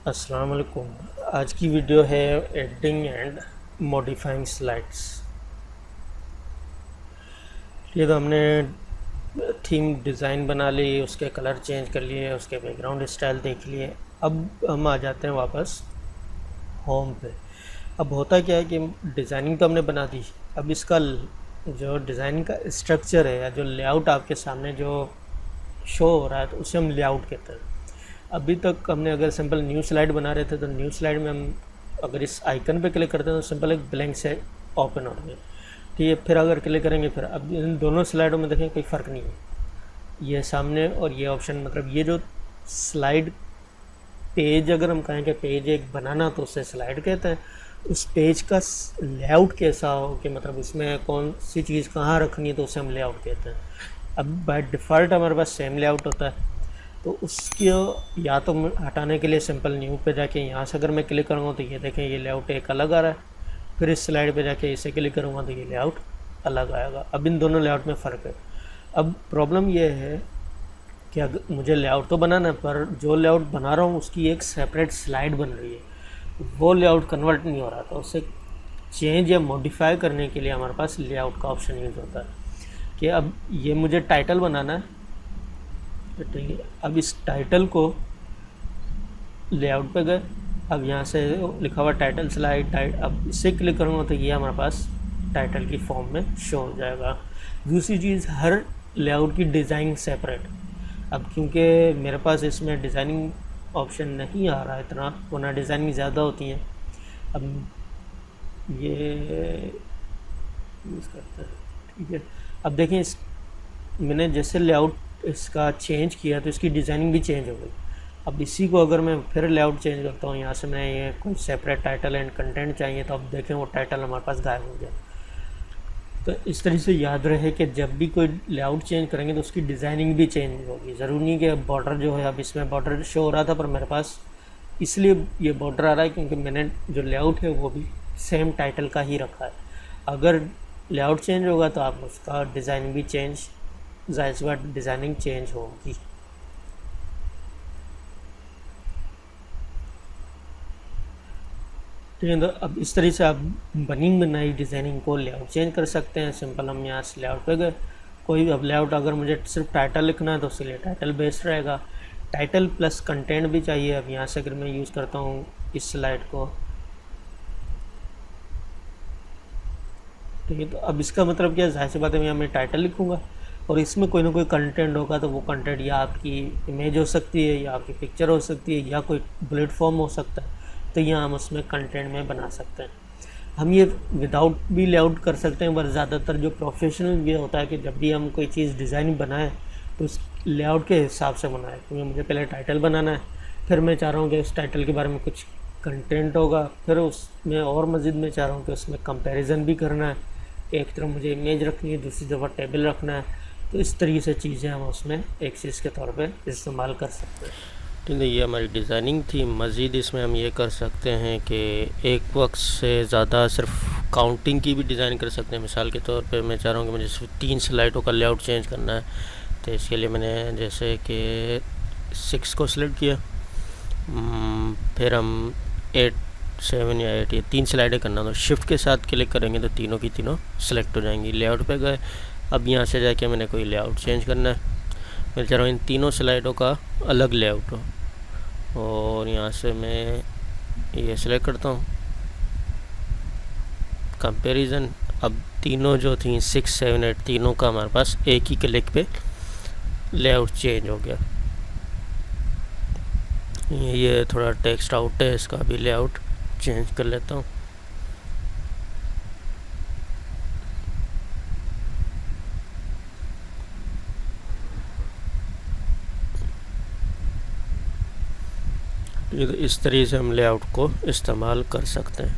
अस्सलाम वालेकुम। आज की वीडियो है एडिटिंग एंड मॉडिफाइंग स्लाइड्स। ये तो हमने थीम डिज़ाइन बना ली, उसके कलर चेंज कर लिए, उसके बैकग्राउंड स्टाइल देख लिए। अब हम आ जाते हैं वापस होम पे। अब होता क्या है कि डिज़ाइनिंग तो हमने बना दी, अब इसका जो डिज़ाइनिंग का स्ट्रक्चर है या जो लेआउट आपके सामने जो शो हो रहा है तो उसे हम लेआउट कहते हैं। अभी तक हमने अगर सिंपल न्यू स्लाइड बना रहे थे तो न्यू स्लाइड में हम अगर इस आइकन पे क्लिक करते हैं तो सिंपल एक ब्लैंक से ओपन हो गया। ठीक है, फिर अगर क्लिक करेंगे फिर अब इन दोनों स्लाइडों में देखें कोई फ़र्क नहीं है। ये सामने और ये ऑप्शन, मतलब ये जो स्लाइड पेज, अगर हम कहें कि पेज एक बनाना तो उसे स्लाइड कहते हैं। उस पेज का लेआउट कैसा हो कि मतलब उसमें कौन सी चीज़ कहाँ रखनी है तो उसे हम लेआउट कहते हैं। अब बाय डिफ़ॉल्ट हमारे पास सेम लेआउट होता है, तो उसके या तो हटाने के लिए सिंपल न्यू पे जाके यहाँ से अगर मैं क्लिक करूँगा तो ये देखें ये लेआउट एक अलग आ रहा है। फिर इस स्लाइड पे जाके इसे क्लिक करूँगा तो ये लेआउट अलग आएगा। अब इन दोनों लेआउट में फ़र्क है। अब प्रॉब्लम ये है कि अगर मुझे लेआउट तो बनाना है पर जो लेआउट बना रहा हूँ उसकी एक सेपरेट स्लाइड बन रही है, वो लेआउट कन्वर्ट नहीं हो रहा था। उसे चेंज या मॉडिफाई करने के लिए हमारे पास लेआउट का ऑप्शन यूज़ होता है कि अब ये मुझे टाइटल बनाना है। ठीक है, अब इस टाइटल को लेआउट पे गए, अब यहाँ से लिखा हुआ टाइटल स्लाइड अब इसे क्लिक करूँगा तो ये हमारे पास टाइटल की फॉर्म में शो हो जाएगा। दूसरी चीज़, हर लेआउट की डिज़ाइन सेपरेट। अब क्योंकि मेरे पास इसमें डिज़ाइनिंग ऑप्शन नहीं आ रहा है इतना, वरना डिज़ाइनिंग ज़्यादा होती हैं। अब ये यूज़ करते हैं। ठीक है, अब देखें इस मैंने जैसे लेआउट इसका चेंज किया तो इसकी डिज़ाइनिंग भी चेंज हो गई। अब इसी को अगर मैं फिर लेआउट चेंज करता हूँ, यहाँ से मैं ये कोई सेपरेट टाइटल एंड कंटेंट चाहिए तो अब देखें वो टाइटल हमारे पास गायब हो गया। तो इस तरह से याद रहे कि जब भी कोई लेआउट चेंज करेंगे तो उसकी डिज़ाइनिंग भी चेंज होगी। ज़रूरी नहीं कि अब बॉर्डर जो है, अब इसमें बॉर्डर शो हो रहा था पर मेरे पास इसलिए ये बॉर्डर आ रहा है क्योंकि मैंने जो लेआउट है वो भी सेम टाइटल का ही रखा है। अगर लेआउट चेंज होगा तो आप उसका डिज़ाइन भी चेंज, जाहिर सी बात डिज़ाइनिंग चेंज होगी। ठीक है, तो अब इस तरह से आप बनी बनाई डिज़ाइनिंग को लेआउट चेंज कर सकते हैं। सिंपल हम यहाँ से लेआउट पे गए, कोई अब लेआउट अगर मुझे सिर्फ टाइटल लिखना है तो उसके लिए टाइटल बेस्ड रहेगा। टाइटल प्लस कंटेंट भी चाहिए। अब यहाँ से अगर मैं यूज़ करता हूँ इस स्लाइड को, ठीक है, तो अब इसका मतलब क्या है, जाहिर सी बात है यहाँ मैं टाइटल लिखूँगा और इसमें कोई ना कोई कंटेंट होगा। तो वो कंटेंट या आपकी इमेज हो सकती है, या आपकी पिक्चर हो सकती है, या कोई बुलेट फॉर्म हो सकता है। तो यहाँ हम उसमें कंटेंट में बना सकते हैं। हम ये विदाउट भी लेआउट कर सकते हैं, पर ज़्यादातर जो प्रोफेशनल ये होता है कि जब भी हम कोई चीज़ डिज़ाइन बनाएं तो उस लेआउट के हिसाब से बनाएं। क्योंकि मुझे पहले टाइटल बनाना है, फिर मैं चाह रहा हूँ कि उस टाइटल के बारे में कुछ कंटेंट होगा, फिर उसमें और मज़ीद मैं चाह रहा हूँ कि उसमें कंपैरिजन भी करना है कि एक तरफ मुझे इमेज रखनी है, दूसरी तरफ टेबल रखना है। तो इस तरीके से चीज़ें हम उसमें एक्सिस के तौर पे इस्तेमाल कर सकते हैं। ठीक है, ये हमारी डिज़ाइनिंग थी। मज़ीद इसमें हम ये कर सकते हैं कि एक वक्त से ज़्यादा सिर्फ काउंटिंग की भी डिज़ाइन कर सकते हैं। मिसाल के तौर पे मैं चाह रहा हूँ कि मुझे सिर्फ 3 स्लाइडों का लेआउट चेंज करना है, तो इसके लिए मैंने जैसे कि 6 को सिलेक्ट किया, फिर हम 8, 7 या 8 ये 3 स्लाइडें करना, तो शिफ्ट के साथ क्लिक करेंगे तो तीनों की तीनों सेलेक्ट हो जाएंगी। लेआउट पे गए, अब यहाँ से जाके मैंने कोई लेआउट चेंज करना है। मैं चाह रहा हूँ इन तीनों स्लाइडों का अलग लेआउट हो, और यहाँ से मैं ये सिलेक्ट करता हूँ कंपैरिजन। अब तीनों जो थी 6, 7, 8 तीनों का हमारे पास एक ही क्लिक पे लेआउट चेंज हो गया। ये थोड़ा टेक्स्ट आउट है, इसका भी लेआउट चेंज कर लेता हूँ। तो इस तरीके से हम लेआउट को इस्तेमाल कर सकते हैं।